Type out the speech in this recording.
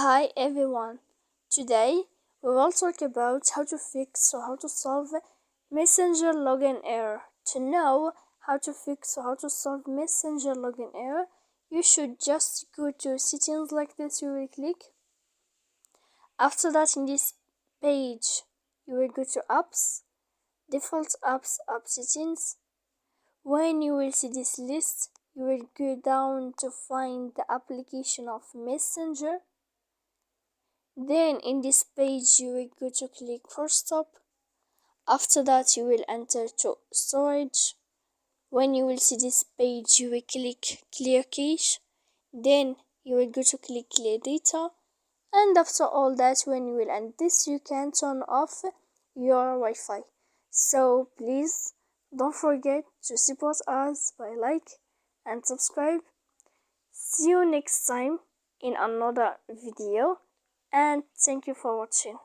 Hi everyone, today we will talk about how to fix or how to solve Messenger login error. To know how to fix or how to solve Messenger login error, you should just go to settings like this. You will click. After that, in this page, you will go to apps, default apps, app settings. When you will see this list, you will go down to find the application of Messenger. Then in this page you will go to click for stop. After that you will enter to storage. When you will see this page you will click clear cache. Then you will go to click clear data, and after all that, when you will end this, you can turn off your Wi-Fi. So please don't forget to support us by like and subscribe. See you next time in another video, and thank you for watching.